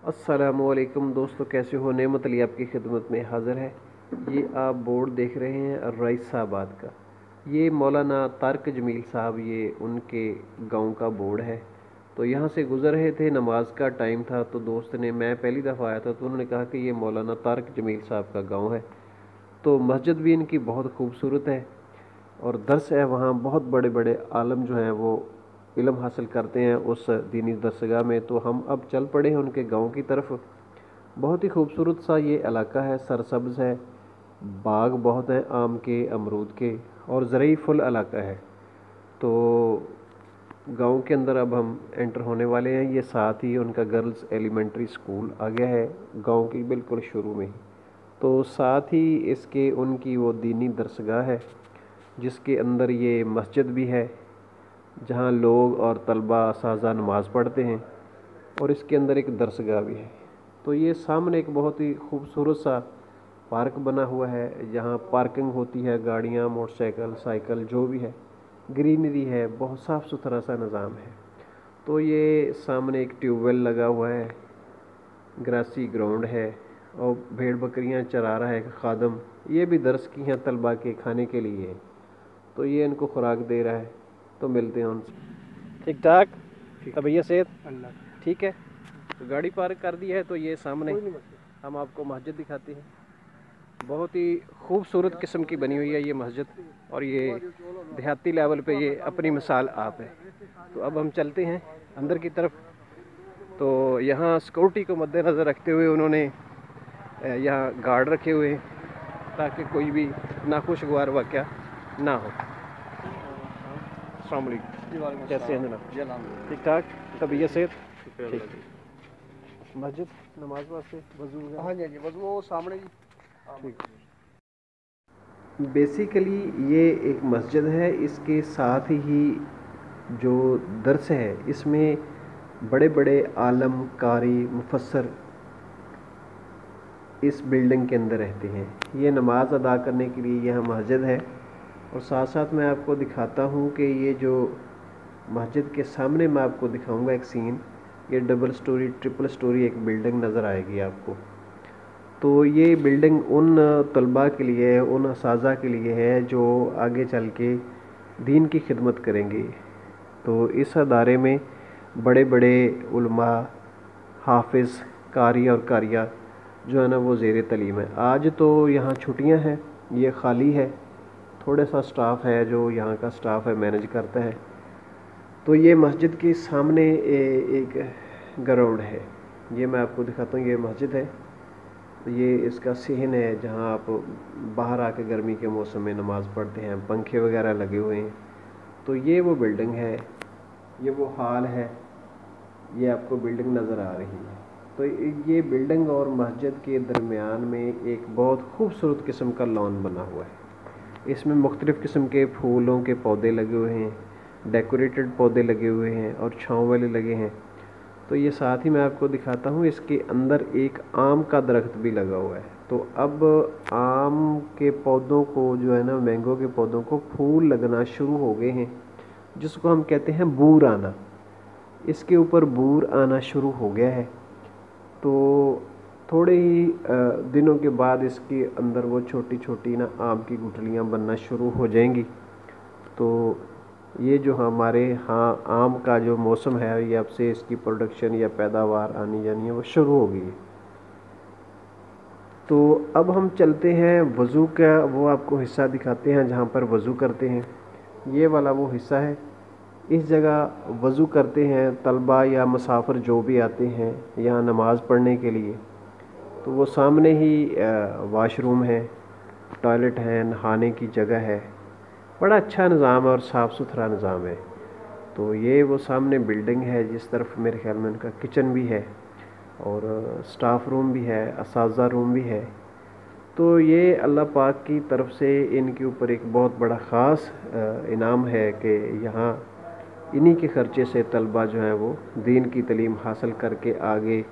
अस्सलामुअलैकुम दोस्तों, कैसे हो। नेमत अली आपकी खिदमत में हाज़िर है। ये आप बोर्ड देख रहे हैं रईसाबाद का। ये मौलाना तारक जमील साहब, ये उनके गांव का बोर्ड है। तो यहाँ से गुज़र रहे थे, नमाज का टाइम था, तो दोस्त ने, मैं पहली दफ़ा आया था, तो उन्होंने कहा कि ये मौलाना तारक जमील साहब का गांव है। तो मस्जिद भी इनकी बहुत खूबसूरत है और दर्स है वहाँ। बहुत बड़े बड़े आलम जो हैं वो इल्म हासिल करते हैं उस दीनी दरसगाह में। तो हम अब चल पड़े हैं उनके गांव की तरफ। बहुत ही खूबसूरत सा ये इलाका है, सरसब्ज़ है, बाग बहुत हैं आम के, अमरूद के, और ज़रई फुल इलाका है। तो गांव के अंदर अब हम एंटर होने वाले हैं। ये साथ ही उनका गर्ल्स एलिमेंट्री स्कूल आ गया है गांव की बिल्कुल शुरू में ही। तो साथ ही इसके उनकी वो दीनी दरसगाह है जिसके अंदर ये मस्जिद भी है जहाँ लोग और तलबा साजा नमाज़ पढ़ते हैं, और इसके अंदर एक दरसगाह भी है। तो ये सामने एक बहुत ही खूबसूरत सा पार्क बना हुआ है, जहाँ पार्किंग होती है, गाड़ियाँ, मोटरसाइकिल, साइकिल जो भी है, ग्रीनरी है, बहुत साफ़ सुथरा सा निज़ाम है। तो ये सामने एक ट्यूबवेल लगा हुआ है, ग्रासी ग्राउंड है, और भेड़ बकरियाँ चरा रहा है खादम। ये भी दर्स की हैं, तलबा के खाने के लिए, तो ये इनको खुराक दे रहा है। तो मिलते हैं उनसे। ठीक ठाक, तबीयत सेहत अल्लाह ठीक है। तो गाड़ी पार्क कर दी है, तो ये सामने हम आपको मस्जिद दिखाते हैं। बहुत ही खूबसूरत किस्म की बनी हुई है ये मस्जिद, और ये देहाती लेवल पे ये अपनी मिसाल आप है। तो अब हम चलते हैं अंदर की तरफ। तो यहाँ सिक्योरिटी को मद्देनज़र रखते हुए उन्होंने यहाँ गार्ड रखे हुए हैं ताकि कोई भी नाखुशगवार वाक़या ना हो। अस्सलाम वालेकुम, कैसे हैं जनाब? ठीक ठाक, तबीयत सेहत ठीक। मस्जिद नमाज वास्ते वज़ू वगैरह? हाँ जी वज़ू वो सामने जी। ठीक। बेसिकली ये एक मस्जिद है, इसके साथ ही जो दर्स है इसमें बड़े बड़े आलम, कारी, मुफस्सर इस बिल्डिंग के अंदर रहते हैं। ये नमाज अदा करने के लिए यह मस्जिद है। और साथ साथ मैं आपको दिखाता हूँ कि ये जो मस्जिद के सामने मैं आपको दिखाऊंगा एक सीन, ये डबल स्टोरी, ट्रिपल स्टोरी एक बिल्डिंग नज़र आएगी आपको। तो ये बिल्डिंग उन तलबा के लिए है, उन असाज़ा के लिए है जो आगे चल के दीन की खिदमत करेंगे। तो इस अदारे में बड़े बड़े उलमा, हाफिज़, कारी और कारिया जो है ना वो ज़ेर तलीम है। आज तो यहाँ छुट्टियाँ हैं, ये खाली है, थोड़ा सा स्टाफ है जो यहाँ का स्टाफ है मैनेज करता है। तो ये मस्जिद के सामने एक ग्राउंड है, ये मैं आपको दिखाता हूँ। ये मस्जिद है, तो ये इसका सहन है जहाँ आप बाहर आके गर्मी के मौसम में नमाज़ पढ़ते हैं, पंखे वगैरह लगे हुए हैं। तो ये वो बिल्डिंग है, ये वो हाल है, ये आपको बिल्डिंग नज़र आ रही है। तो ये बिल्डिंग और मस्जिद के दरमियान में एक बहुत खूबसूरत किस्म का लॉन बना हुआ है। इसमें मुख्तलिफ़ किस्म के फूलों के पौधे लगे हुए हैं, डेकोरेटेड पौधे लगे हुए हैं और छाँव वाले लगे हैं। तो ये साथ ही मैं आपको दिखाता हूँ, इसके अंदर एक आम का दरख्त भी लगा हुआ है। तो अब आम के पौधों को जो है ना, मैंगो के पौधों को फूल लगना शुरू हो गए हैं, जिसको हम कहते हैं बूर आना। इसके ऊपर बूर आना शुरू हो गया है। तो थोड़े ही दिनों के बाद इसके अंदर वो छोटी छोटी ना आम की गुठलियाँ बनना शुरू हो जाएंगी। तो ये जो हमारे यहाँ आम का जो मौसम है, ये अब से इसकी प्रोडक्शन या पैदावार आनी जानी है वो शुरू हो गई। तो अब हम चलते हैं वज़ू का वो आपको हिस्सा दिखाते हैं जहाँ पर वज़ू करते हैं। ये वाला वो हिस्सा है, इस जगह वज़ू करते हैं तलबा या मुसाफिर जो भी आते हैं यहाँ नमाज़ पढ़ने के लिए। तो वो सामने ही वाशरूम है, टॉयलेट है, नहाने की जगह है, बड़ा अच्छा निज़ाम है और साफ़ सुथरा निज़ाम है। तो ये वो सामने बिल्डिंग है, जिस तरफ मेरे ख्याल में उनका किचन भी है और स्टाफ रूम भी है, असाज़ा रूम भी है। तो ये अल्लाह पाक की तरफ से इनके ऊपर एक बहुत बड़ा ख़ास इनाम है कि यहाँ इन्हीं के ख़र्चे से तलबा जो हैं वो दीन की तालीम हासिल करके आगे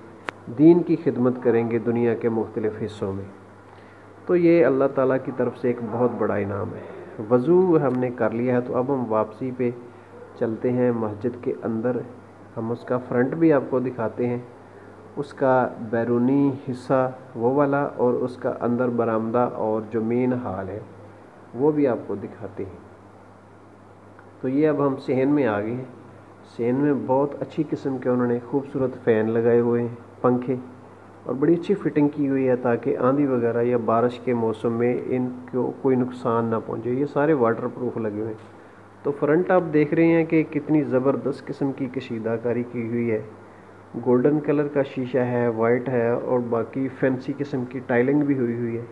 दीन की खिदमत करेंगे दुनिया के मुख्तलिफ़ हिस्सों में। तो ये अल्लाह ताला की तरफ से एक बहुत बड़ा इनाम है। वज़ू हमने कर लिया है, तो अब हम वापसी पे चलते हैं मस्जिद के अंदर। हम उसका फ्रंट भी आपको दिखाते हैं। اس کا بیرونی حصہ وہ والا اور اس کا اندر برآمدہ اور جو مین ہال ہے وہ بھی آپ کو دکھاتے ہیں۔ تو یہ اب ہم صحن میں آ گئے ہیں۔ صحن میں بہت اچھی قسم کے انہوں نے خوبصورت فین لگائے ہوئے ہیں، پنکھے، اور بڑی اچھی فٹنگ کی ہوئی ہے تاکہ آندھی وغیرہ یا بارش کے موسم میں ان کو کوئی نقصان نہ پہنچے۔ یہ سارے واٹر پروف لگے ہوئے ہیں۔ تو فرنٹ آپ دیکھ رہے ہیں کہ کتنی زبردست قسم کی کشیدہ کاری کی ہوئی ہے، گولڈن کلر کا شیشہ ہے، وائٹ ہے، اور باقی فینسی قسم کی ٹائلنگ بھی ہوئی ہے۔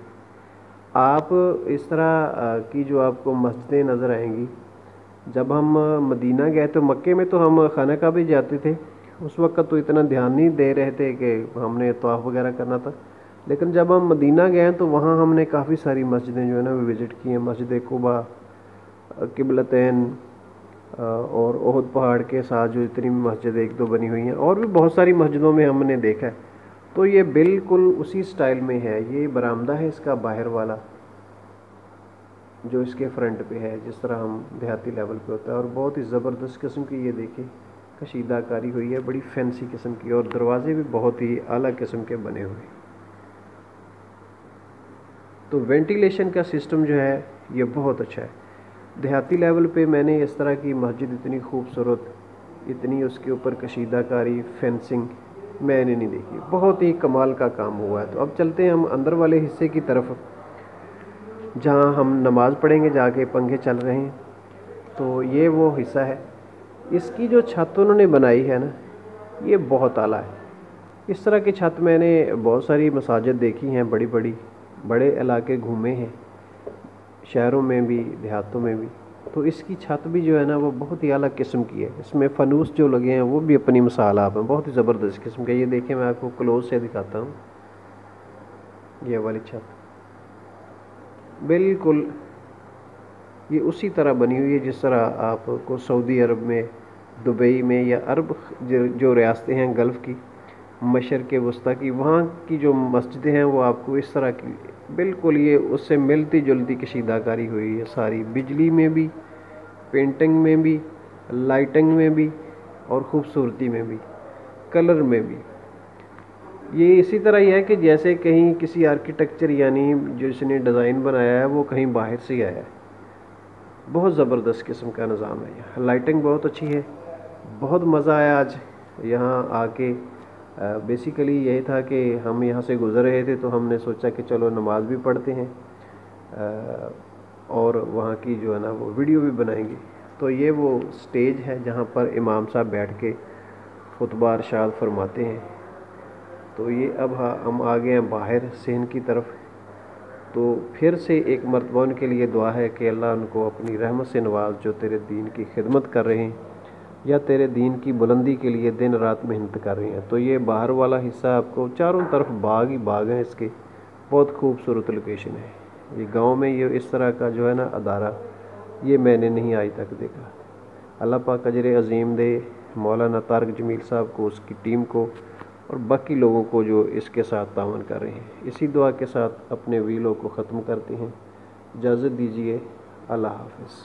آپ اس طرح کی جو آپ کو مسجدیں نظر آئیں گی، جب ہم مدینہ گئے تو مکے میں تو ہم خانہ کعبہ بھی جاتے تھے، اس وقت تو اتنا دھیان نہیں دے رہے تھے کہ ہم نے طواف وغیرہ کرنا تھا، لیکن جب ہم مدینہ گئے تو وہاں ہم نے کافی ساری مسجدیں جو ہے نا وہ وزٹ کی ہیں، مسجد قباء، قبلتین، اور احد پہاڑ کے ساتھ جو اتنی مسجد ایک دو بنی ہوئی ہیں، اور بھی بہت ساری مسجدوں میں ہم نے دیکھا ہے۔ تو یہ بالکل اسی سٹائل میں ہے۔ یہ برآمدہ ہے اس کا باہر والا جو اس کے فرنٹ پہ ہے، جس طرح ہم دیہاتی لیول پہ ہوتا ہے، اور بہت ہی زبردست قسم کی یہ دیکھیں کشیدہ کاری ہوئی ہے، بڑی فینسی قسم کی، اور دروازے بھی بہت ہی اعلیٰ قسم کے بنے ہوئے۔ تو وینٹیلیشن کا سسٹم جو ہے یہ بہت اچھا ہے۔ دیہاتی لیول پہ میں نے اس طرح کی مسجد اتنی خوبصورت، اتنی اس کے اوپر کشیدہ کاری، فینسنگ میں نے نہیں دیکھی۔ بہت ہی کمال کا کام ہوا ہے۔ تو اب چلتے ہیں ہم اندر والے حصے کی طرف، جہاں ہم نماز پڑھیں گے، جا کے پنکھے چل رہے ہیں۔ تو یہ وہ حصہ ہے۔ اس کی جو چھت انہوں نے بنائی ہے نا، یہ بہت اعلیٰ ہے۔ اس طرح کی چھت میں نے بہت ساری مساجد دیکھی ہیں، بڑی بڑی، بڑے علاقے گھومے ہیں، شہروں میں بھی، دیہاتوں میں بھی۔ تو اس کی چھت بھی جو ہے نا وہ بہت ہی اعلیٰ قسم کی ہے۔ اس میں فانوس جو لگے ہیں وہ بھی اپنی مثال آپ ہیں، بہت ہی زبردست قسم کے۔ یہ دیکھیں، میں آپ کو کلوز سے دکھاتا ہوں، یہ والی چھت بالکل یہ اسی طرح بنی ہوئی ہے جس طرح آپ کو سعودی عرب میں، دبئی میں، یا عرب جو ریاستیں ہیں گلف کی، مشرق وسطیٰ کی، وہاں کی جو مسجدیں ہیں وہ آپ کو اس طرح کی بالکل یہ اس سے ملتی جلتی کشیدہ کاری ہوئی ہے ساری، بجلی میں بھی، پینٹنگ میں بھی، لائٹنگ میں بھی، اور خوبصورتی میں بھی، کلر میں بھی۔ یہ اسی طرح ہی ہے کہ جیسے کہیں کسی آرکیٹیکچر، یعنی جو اس نے ڈیزائن بنایا ہے وہ کہیں باہر سے آیا ہے۔ بہت زبردست قسم کا نظام ہے یہاں، لائٹنگ بہت اچھی ہے، بہت مزہ آیا آج یہاں آ کے۔ بیسیکلی یہی تھا کہ ہم یہاں سے گزر رہے تھے تو ہم نے سوچا کہ چلو نماز بھی پڑھتے ہیں اور وہاں کی جو ہے نا وہ ویڈیو بھی بنائیں گے۔ تو یہ وہ سٹیج ہے جہاں پر امام صاحب بیٹھ کے خطبہ ارشاد فرماتے ہیں۔ تو یہ اب ہم آ گئے ہیں باہر صحن کی طرف۔ تو پھر سے ایک مرتبہ ان کے لیے دعا ہے کہ اللہ ان کو اپنی رحمت سے نواز، جو تیرے دین کی خدمت کر رہے ہیں یا تیرے دین کی بلندی کے لیے دن رات محنت کر رہے ہیں۔ تو یہ باہر والا حصہ آپ کو چاروں طرف باغ ہی باغ ہیں، اس کے بہت خوبصورت لوکیشن ہے۔ یہ گاؤں میں یہ اس طرح کا جو ہے نا ادارہ، یہ میں نے نہیں آج تک دیکھا۔ اللہ پاک اجر عظیم دے مولانا طارق جمیل صاحب کو، اس کی ٹیم کو، اور باقی لوگوں کو جو اس کے ساتھ تعاون کر رہے ہیں۔ اسی دعا کے ساتھ اپنے ویلو کو ختم کرتے ہیں۔ اجازت دیجیے، اللہ حافظ۔